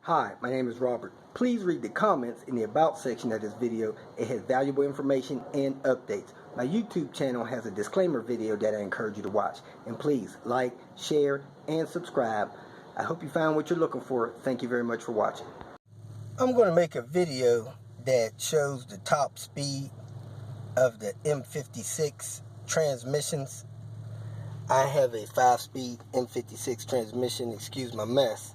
Hi, my name is Robert. Please read the comments in the About section of this video. It has valuable information and updates. My YouTube channel has a disclaimer video that I encourage you to watch. And please like, share, and subscribe. I hope you found what you're looking for. Thank you very much for watching. I'm going to make a video that shows the top speed of the M56 transmissions. I have a 5-speed M56 transmission, excuse my mess.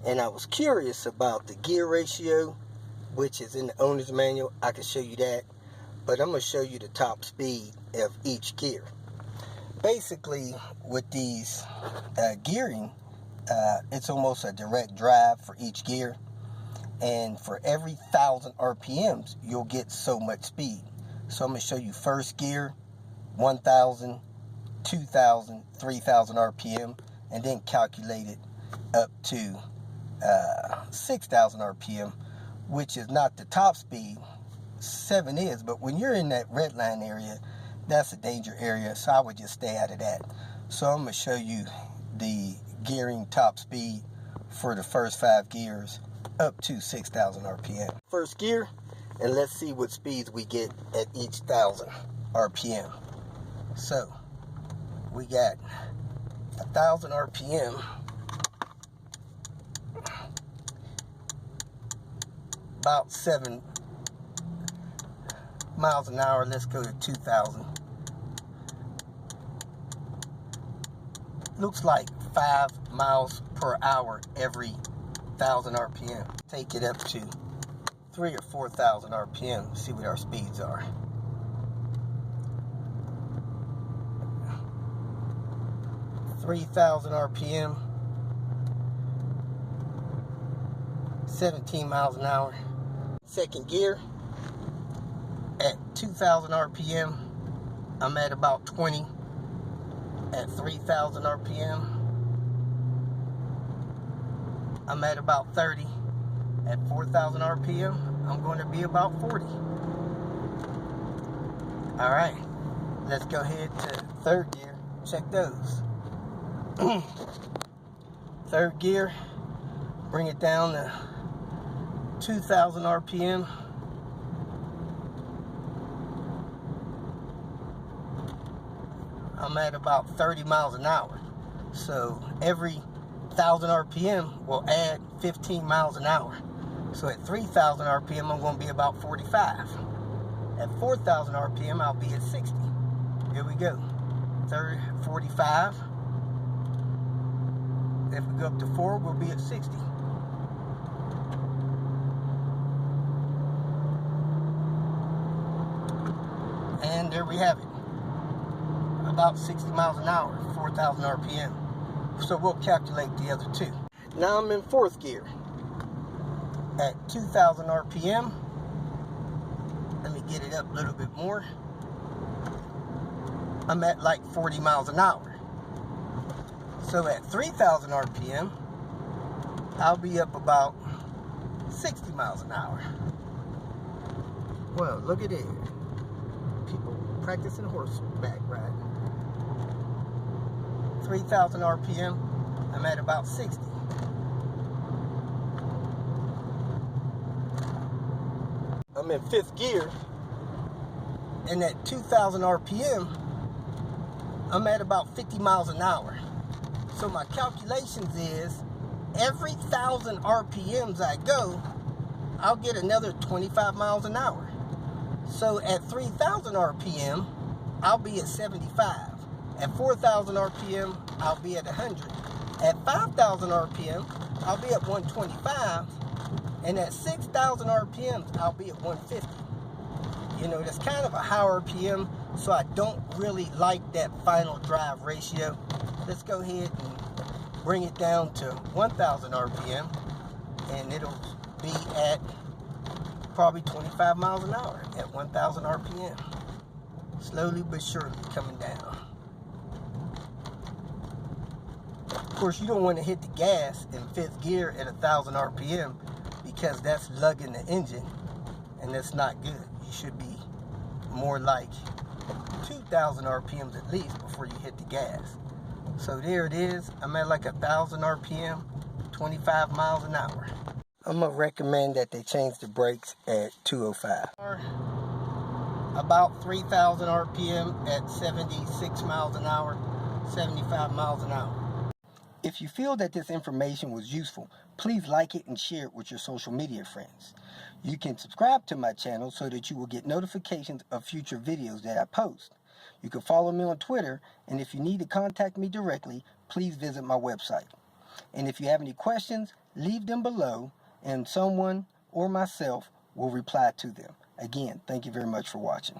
And I was curious about the gear ratio, which is in the owner's manual. I can show you that. But I'm going to show you the top speed of each gear. Basically, with these gearing, it's almost a direct drive for each gear. And for every 1,000 RPMs, you'll get so much speed. So I'm going to show you first gear, 1,000, 2,000, 3,000 RPM, and then calculate it up to 6,000 RPM, which is not the top speed. 7 is, but when you're in that red line area, that's a danger area, so I would just stay out of that. So I'm going to show you the gearing top speed for the first 5 gears up to 6,000 RPM. First gear, and let's see what speeds we get at each 1,000 RPM. So we got 1,000 RPM, about 7 miles an hour. Let's go to 2,000. Looks like 5 miles per hour every 1,000 RPM. Take it up to 3,000 or 4,000 RPM. See what our speeds are. (3,000 RPM), 17 miles an hour. Second gear, at 2,000 RPM, I'm at about 20. At 3,000 RPM, I'm at about 30. At 4,000 RPM, I'm going to be about 40. Alright, let's go ahead to third gear. Check those. Third gear, bring it down to 2,000 RPM. I'm at about 30 miles an hour. So every 1,000 RPM will add 15 miles an hour. So at 3,000 RPM, I'm going to be about 45. At 4,000 RPM, I'll be at 60. Here we go. 45. If we go up to 4, we'll be at 60. And there we have it. About 60 miles an hour, 4,000 RPM. So we'll calculate the other two. Now I'm in fourth gear. At 2,000 RPM, let me get it up a little bit more. I'm at like 40 miles an hour. So at 3,000 RPM, I'll be up about 60 miles an hour. Well, look at it. People practicing horseback riding. 3,000 RPM, I'm at about 60. I'm in fifth gear, and at 2,000 RPM, I'm at about 50 miles an hour. So my calculations is, every 1,000 RPMs I go, I'll get another 25 miles an hour. So at 3,000 RPM, I'll be at 75. At 4,000 RPM, I'll be at 100. At 5,000 RPM, I'll be at 125. And at 6,000 RPM, I'll be at 150. You know, that's kind of a high RPM, so I don't really like that final drive ratio. Let's go ahead and bring it down to 1,000 RPM, and it'll be at probably 25 miles an hour at 1,000 RPM. Slowly but surely coming down. Of course, you don't want to hit the gas in fifth gear at 1,000 RPM because that's lugging the engine, and that's not good. You should be more like 2,000 RPMs at least before you hit the gas. So there it is. I'm at like 1,000 RPM, 25 miles an hour. I'm going to recommend that they change the brakes at 205. About 3,000 RPM at 76 miles an hour, 75 miles an hour. If you feel that this information was useful, please like it and share it with your social media friends. You can subscribe to my channel so that you will get notifications of future videos that I post. You can follow me on Twitter, and if you need to contact me directly, please visit my website. And if you have any questions, leave them below, and someone or myself will reply to them. Again, thank you very much for watching.